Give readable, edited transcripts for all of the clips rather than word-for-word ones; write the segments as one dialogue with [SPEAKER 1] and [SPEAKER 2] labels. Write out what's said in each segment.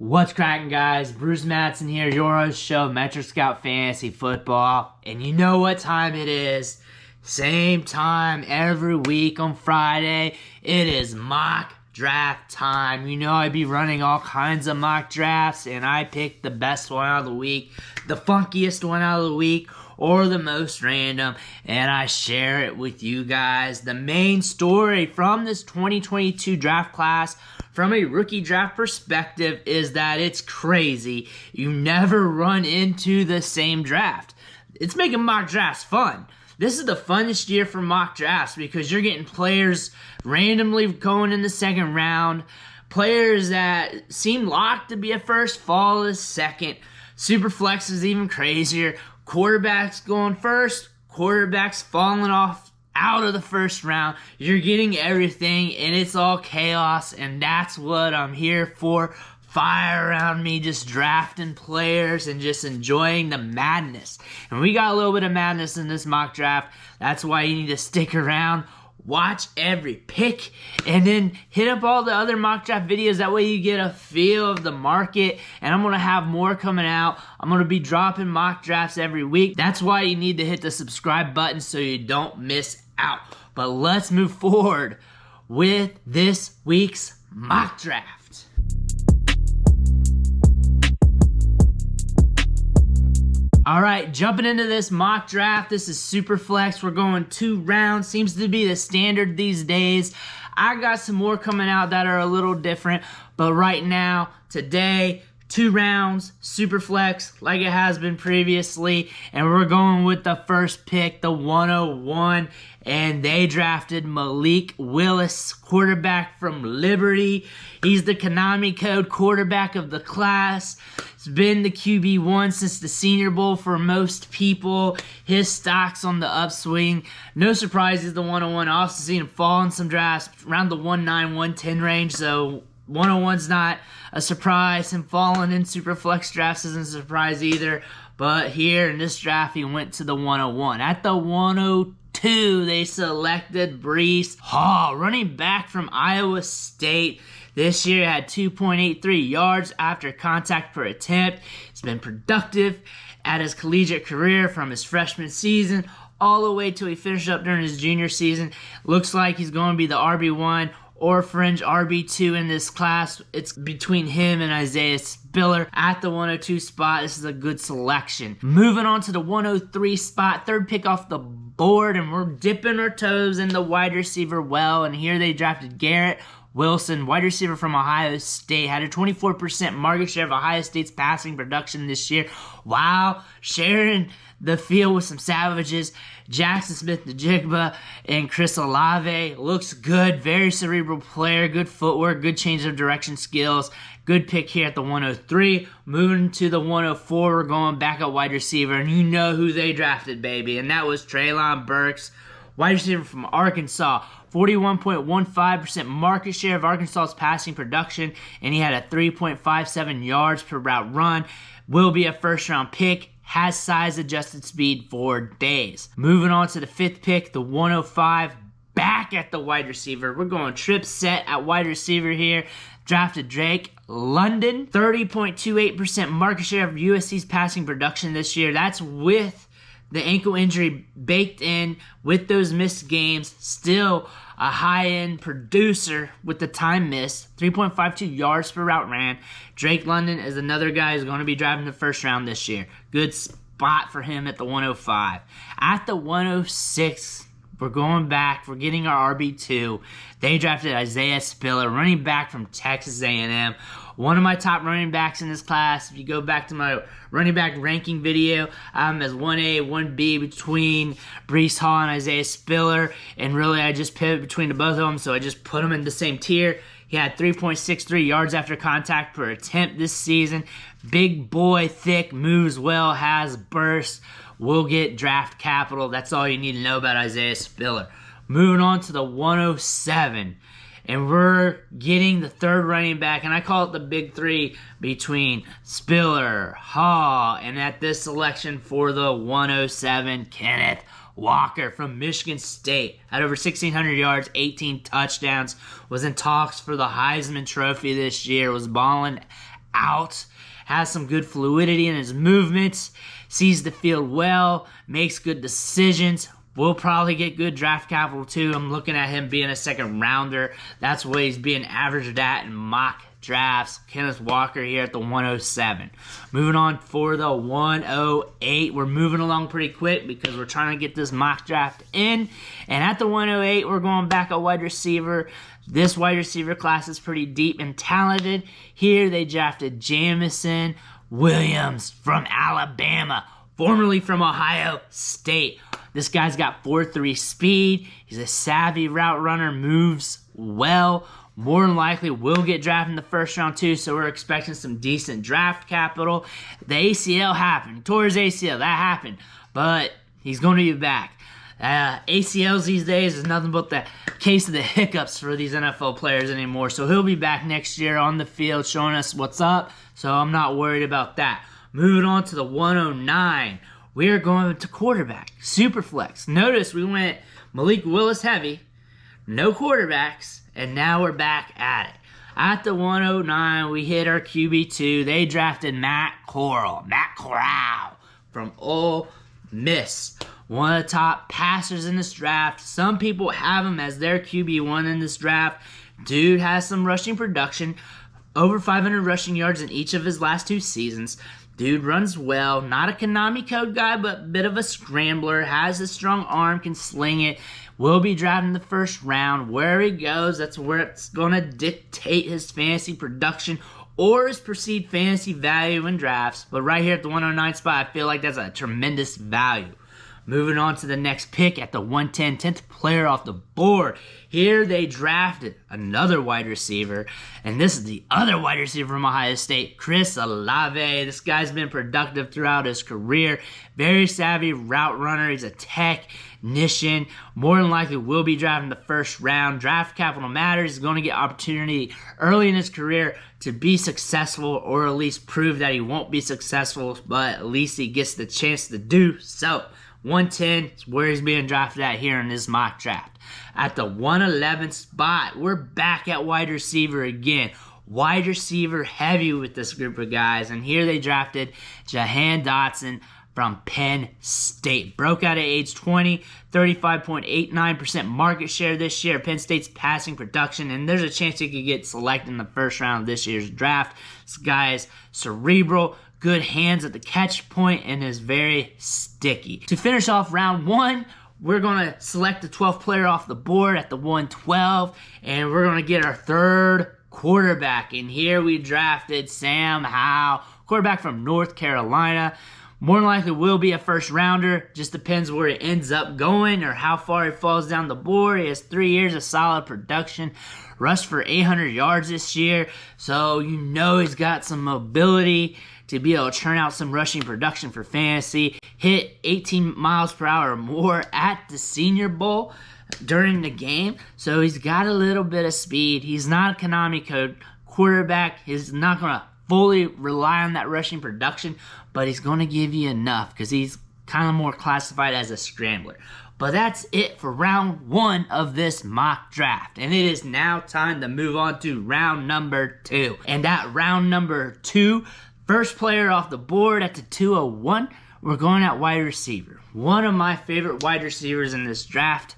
[SPEAKER 1] What's cracking, guys? Bruce Madsen here, your host show, Metro Scout Fantasy Football. And you know what time it is. Same time every week on Friday. It is mock draft time. You know I be running all kinds of mock drafts, and I pick the best one out of the week, the funkiest one out of the week, or the most random, and I share it with you guys. The main story from this 2022 draft class, from a rookie draft perspective, is that it's crazy. You never run into the same draft. It's making mock drafts fun. This is the funnest year for mock drafts because you're getting players randomly going in the second round, players that seem locked to be a first, fall as second. Superflex is even crazier. Quarterbacks going first, quarterbacks falling off out of the first round. You're getting everything, and it's all chaos, and that's what I'm here for. Fire around me, just drafting players and just enjoying the madness. And we got a little bit of madness in this mock draft. That's why you need to stick around. Watch every pick, and then hit up all the other mock draft videos. That way you get a feel of the market, and I'm going to have more coming out. I'm going to be dropping mock drafts every week. That's why you need to hit the subscribe button so you don't miss out. But let's move forward with this week's mock draft. All right, jumping into this mock draft. This is Superflex. We're going 2 rounds. Seems to be the standard these days. I got some more coming out that are a little different, but right now, today, 2 rounds, Superflex, like it has been previously, and we're going with the first pick, the 101, and they drafted Malik Willis, quarterback from Liberty. He's the Konami Code quarterback of the class. He's been the QB1 since the Senior Bowl for most people. His stock's on the upswing. No surprise he's the 101. I also seen him fall in some drafts around the 1-9, 110 range, so 101's not a surprise. Him falling in Superflex drafts isn't a surprise either. But here in this draft, he went to the 101. At the 102, they selected Breece Hall, running back from Iowa State. This year had 2.83 yards after contact per attempt. He's been productive at his collegiate career from his freshman season all the way till he finished up during his junior season. Looks like he's going to be the RB1 or fringe RB2 in this class. It's between him and Isaiah Spiller at the 102 spot. This is a good selection. Moving on to the 103 spot, third pick off the board, and we're dipping our toes in the wide receiver well, and here they drafted Garrett Wilson, wide receiver from Ohio State, had a 24% market share of Ohio State's passing production this year. Wow, sharing the field with some savages. Jackson Smith-Njigba and Chris Olave. Looks good, very cerebral player, good footwork, good change of direction skills. Good pick here at the 103. Moving to the 104, we're going back at wide receiver, and you know who they drafted, baby, and that was Treylon Burks, wide receiver from Arkansas. 41.15% market share of Arkansas's passing production, and he had a 3.57 yards per route run. Will be a first-round pick. Has size-adjusted speed for days. Moving on to the 5th pick, the 105, back at the wide receiver. We're going trip set at wide receiver here. Drafted Drake London. 30.28% market share of USC's passing production this year. That's with the ankle injury baked in, with those missed games. Still a high-end producer with the time missed. 3.52 yards per route ran. Drake London is another guy who's going to be driving the first round this year. Good spot for him at the 105. At the 106, we're going back. We're getting our RB2. They drafted Isaiah Spiller, running back from Texas A&M. One of my top running backs in this class. If you go back to my running back ranking video, I'm as 1A, 1B between Breece Hall and Isaiah Spiller. And really, I just pivot between the both of them, so I just put them in the same tier. He had 3.63 yards after contact per attempt this season. Big boy, thick, moves well, has burst. Will get draft capital. That's all you need to know about Isaiah Spiller. Moving on to the 107. And we're getting the third running back, and I call it the big three between Spiller, Hall, and at this selection for the 107, Kenneth Walker from Michigan State. Had over 1,600 yards, 18 touchdowns, was in talks for the Heisman Trophy this year, was balling out. Has some good fluidity in his movements. Sees the field well. Makes good decisions. Will probably get good draft capital too. I'm looking at him being a second rounder. That's what he's being averaged at in mock drafts. Kenneth Walker here at the 107. Moving on for the 108. We're moving along pretty quick because we're trying to get this mock draft in. And at the 108, we're going back at wide receiver. This wide receiver class is pretty deep and talented. Here they drafted Jamison Williams from Alabama, formerly from Ohio State. This guy's got 4.3 speed. He's a savvy route runner, moves well. More than likely will get drafted in the first round too, so we're expecting some decent draft capital. The ACL happened. Tore his ACL. That happened. But he's going to be back. ACLs these days is nothing but the case of the hiccups for these NFL players anymore. So he'll be back next year on the field showing us what's up. So I'm not worried about that. Moving on to the 109. We are going to quarterback. Superflex. Notice we went Malik Willis heavy. No quarterbacks. And now we're back at it. At the 109, we hit our QB2. They drafted Matt Corral from Ole Miss. One of the top passers in this draft. Some people have him as their QB1 in this draft. Dude has some rushing production. Over 500 rushing yards in each of his last 2 seasons. Dude runs well. Not a Konami code guy, but a bit of a scrambler. Has a strong arm, can sling it. Will be drafted in the first round. Where he goes, that's where it's going to dictate his fantasy production or his perceived fantasy value in drafts. But right here at the 109 spot, I feel like that's a tremendous value. Moving on to the next pick at the 110, 10th player off the board. Here they drafted another wide receiver, and this is the other wide receiver from Ohio State, Chris Olave. This guy's been productive throughout his career. Very savvy route runner. He's a technician. More than likely will be drafted in the first round. Draft capital matters. He's going to get opportunity early in his career to be successful, or at least prove that he won't be successful, but at least he gets the chance to do so. 110 is where he's being drafted at here in this mock draft. At the 111 spot, we're back at wide receiver again. Wide receiver heavy with this group of guys. And here they drafted Jahan Dotson from Penn State. Broke out at age 20, 35.89% market share this year. Penn State's passing production, and there's a chance he could get selected in the first round of this year's draft. This guy is cerebral, good hands at the catch point, and is very sticky. To finish off round 1, we're going to select the 12th player off the board at the 112, and we're going to get our third quarterback. And here we drafted Sam Howell, quarterback from North Carolina. More than likely will be a first rounder. Just depends where it ends up going or how far he falls down the board. He has 3 years of solid production. Rushed for 800 yards this year. So you know he's got some mobility to be able to churn out some rushing production for fantasy. Hit 18 miles per hour or more at the Senior Bowl during the game. So he's got a little bit of speed. He's not a Konami code quarterback. He's not going to fully rely on that rushing production, but he's going to give you enough because he's kind of more classified as a scrambler. But that's it for round 1 of this mock draft. And it is now time to move on to round number 2. And at round number 2, first player off the board at the 201, we're going at wide receiver. One of my favorite wide receivers in this draft,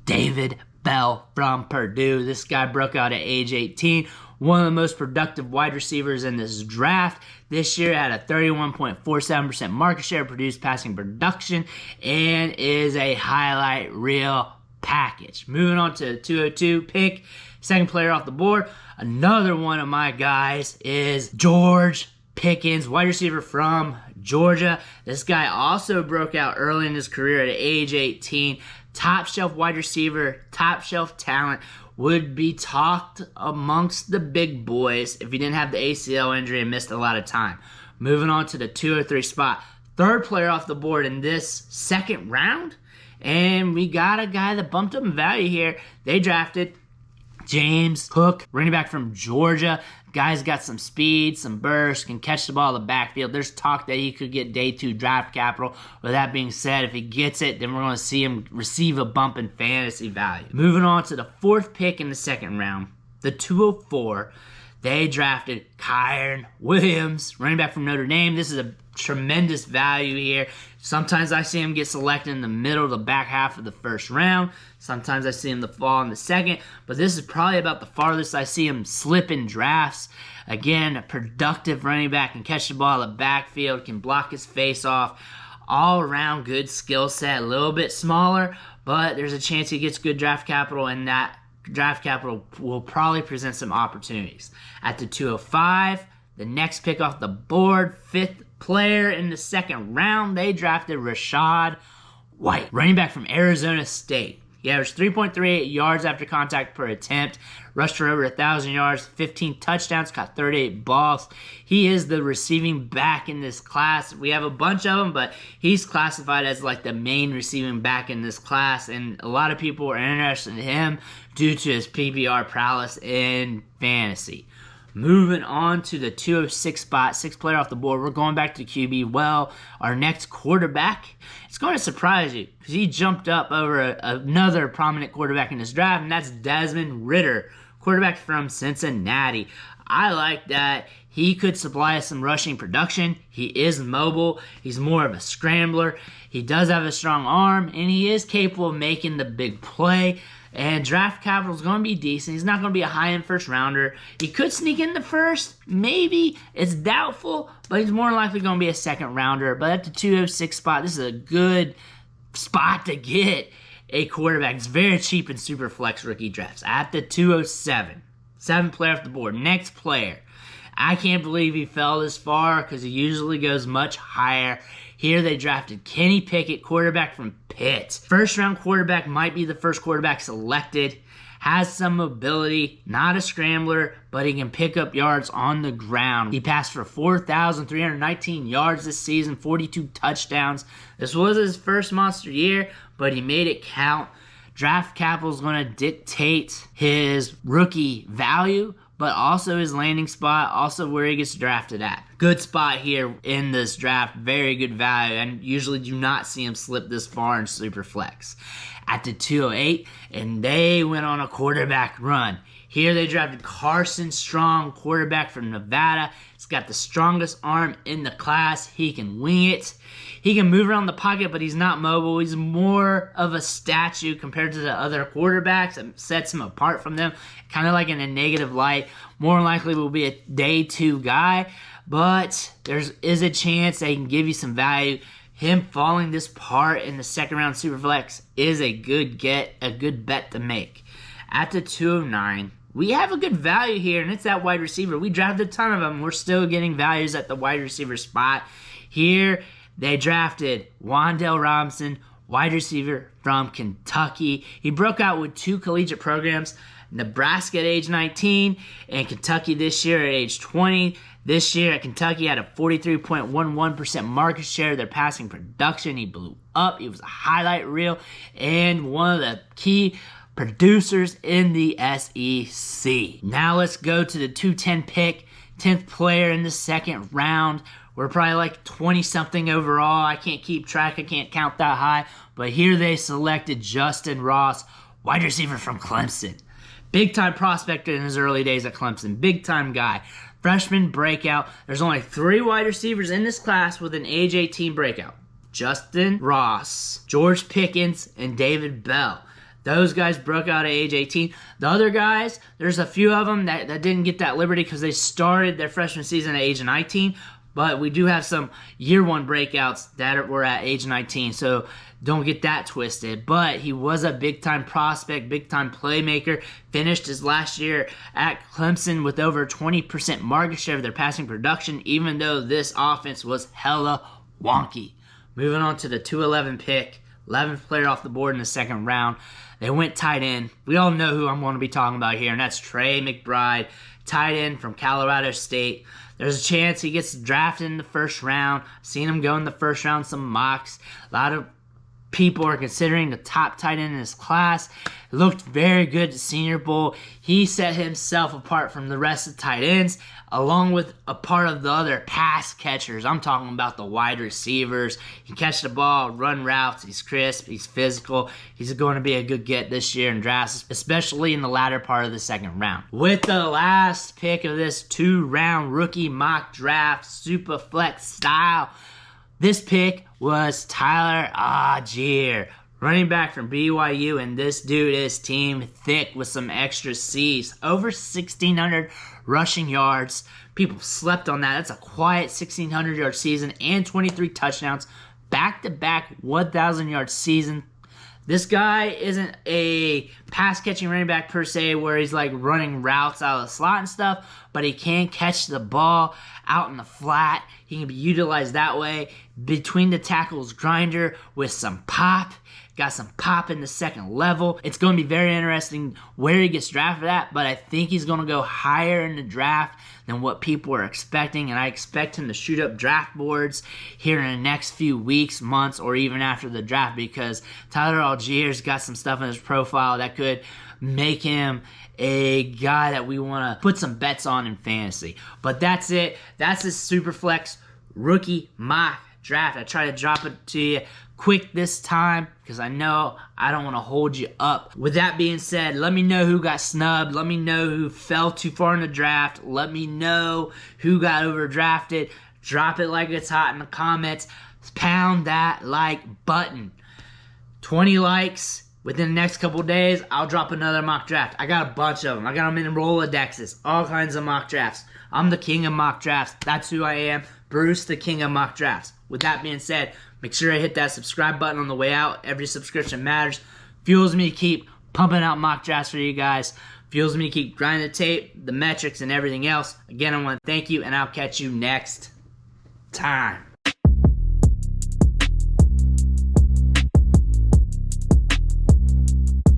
[SPEAKER 1] David Bell from Purdue. This guy broke out at age 18. One of the most productive wide receivers in this draft. This year had a 31.47% market share, produced passing production, and is a highlight reel package. Moving on to the 202 pick, second player off the board. Another one of my guys is George Pickens, wide receiver from Georgia. This guy also broke out early in his career at age 18. Top shelf wide receiver, top shelf talent. Would be talked amongst the big boys if he didn't have the ACL injury and missed a lot of time. Moving on to the 203 spot. Third player off the board in this second round. And we got a guy that bumped up in value here. They drafted James Cook, running back from Georgia. Guy's got some speed, some burst, can catch the ball in the backfield. There's talk that he could get day 2 draft capital. With that being said, if he gets it, then we're going to see him receive a bump in fantasy value. Moving on to the 4th pick in the second round, the 204. they drafted Kyren Williams, running back from Notre Dame. This is a tremendous value here. Sometimes I see him get selected in the middle, the back half of the first round. Sometimes I see him fall in the second, but this is probably about the farthest I see him slip in drafts. Again, a productive running back, can catch the ball in the backfield, can block his face off. All around good skill set, a little bit smaller, but there's a chance he gets good draft capital, and that draft capital will probably present some opportunities. At the 205, the next pick off the board, 5th player in the second round, they drafted Rachaad White, running back from Arizona State. He averaged 3.38 yards after contact per attempt, rushed for over 1,000 yards, 15 touchdowns, caught 38 balls. He is the receiving back in this class. We have a bunch of them, but he's classified as like the main receiving back in this class, and a lot of people are interested in him due to his PPR prowess in fantasy. Moving on to the 206 spot, 6th player off the board. We're going back to QB. Well, our next quarterback, it's going to surprise you because he jumped up over another prominent quarterback in this draft, and that's Desmond Ridder, quarterback from Cincinnati. I like that. He could supply us some rushing production. He is mobile. He's more of a scrambler. He does have a strong arm, and he is capable of making the big play. And draft capital is going to be decent. He's not going to be a high-end first rounder. He could sneak in the first, maybe. It's doubtful, but he's more likely going to be a second rounder. But at the 206 spot, this is a good spot to get a quarterback. It's very cheap in Superflex rookie drafts. At the 207, 7th player off the board. Next player. I can't believe he fell this far because he usually goes much higher. Here they drafted Kenny Pickett, quarterback from Pitt. First round quarterback, might be the first quarterback selected. Has some mobility, not a scrambler, but he can pick up yards on the ground. He passed for 4,319 yards this season, 42 touchdowns. This was his first monster year, but he made it count. Draft capital is going to dictate his rookie value, but also his landing spot, also where he gets drafted at. Good spot here in this draft, very good value, and usually do not see him slip this far in Superflex. At the 208, and they went on a quarterback run. Here they drafted Carson Strong, quarterback from Nevada. He's got the strongest arm in the class. He can wing it. He can move around the pocket, but he's not mobile. He's more of a statue compared to the other quarterbacks. It sets him apart from them, kind of like in a negative light. More likely will be a day 2 guy, but there is a chance they can give you some value. Him falling this part in the second round Superflex is a good get, a good bet to make. At the 209, we have a good value here, and it's that wide receiver. We drafted a ton of them. We're still getting values at the wide receiver spot. Here, they drafted Wan'Dale Robinson, wide receiver from Kentucky. He broke out with 2 collegiate programs, Nebraska at age 19 and Kentucky this year at age 20. This year at Kentucky had a 43.11% market share of their passing production. He blew up. He was a highlight reel and one of the key producers in the SEC. Now let's go to the 210 pick, 10th player in the second round. We're probably like 20-something overall. I can't keep track. I can't count that high. But here they selected Justin Ross, wide receiver from Clemson. Big-time prospect in his early days at Clemson. Big-time guy. Freshman breakout. There's only 3 wide receivers in this class with an age 18 breakout. Justin Ross, George Pickens, and David Bell. Those guys broke out at age 18. The other guys, there's a few of them that didn't get that liberty because they started their freshman season at age 19. But we do have some year 1 breakouts that were at age 19. So don't get that twisted. But he was a big-time prospect, big-time playmaker. Finished his last year at Clemson with over 20% market share of their passing production, even though this offense was hella wonky. Moving on to the 211 pick, 11th player off the board in the second round. They went tight end. We all know who I'm going to be talking about here, and that's Trey McBride, tight end from Colorado State. There's a chance he gets drafted in the first round. Seen him go in the first round, some mocks. A lot of people are considering the top tight end in his class. Looked very good at Senior Bowl. He set himself apart from the rest of the tight ends, along with a part of the other pass catchers. I'm talking about the wide receivers. He can catch the ball, run routes. He's crisp. He's physical. He's going to be a good get this year in drafts, especially in the latter part of the second round. With the last pick of this 2-round rookie mock draft, Superflex style, this pick was Tyler Algier, running back from BYU, and this dude is team thick with some extra C's. Over 1,600 rushing yards. People slept on that. That's a quiet 1,600-yard season and 23 touchdowns. Back-to-back 1,000-yard season. This guy isn't a pass-catching running back per se where he's like running routes out of the slot and stuff, but he can catch the ball out in the flat. He can be utilized that way. Between the tackles grinder with some pop. Got some pop in the second level. It's going to be very interesting where he gets drafted at, but I think he's going to go higher in the draft than what people are expecting, and I expect him to shoot up draft boards here in the next few weeks, months, or even after the draft, because Tyler Algier's got some stuff in his profile that could make him a guy that we want to put some bets on in fantasy. But that's it. That's his Superflex rookie mock draft. I try to drop it to you quick this time because I know I don't want to hold you up. With that being said, let me know who got snubbed. Let me know who fell too far in the draft. Let me know who got overdrafted. Drop it like it's hot in the comments. Pound that like button. 20 likes. Within the next couple days, I'll drop another mock draft. I got a bunch of them. I got them in Rolodexes. All kinds of mock drafts. I'm the king of mock drafts. That's who I am. Bruce, the king of mock drafts. With that being said, make sure to hit that subscribe button on the way out. Every subscription matters. Fuels me to keep pumping out mock drafts for you guys. Fuels me to keep grinding the tape, the metrics, and everything else. Again, I want to thank you, and I'll catch you next time.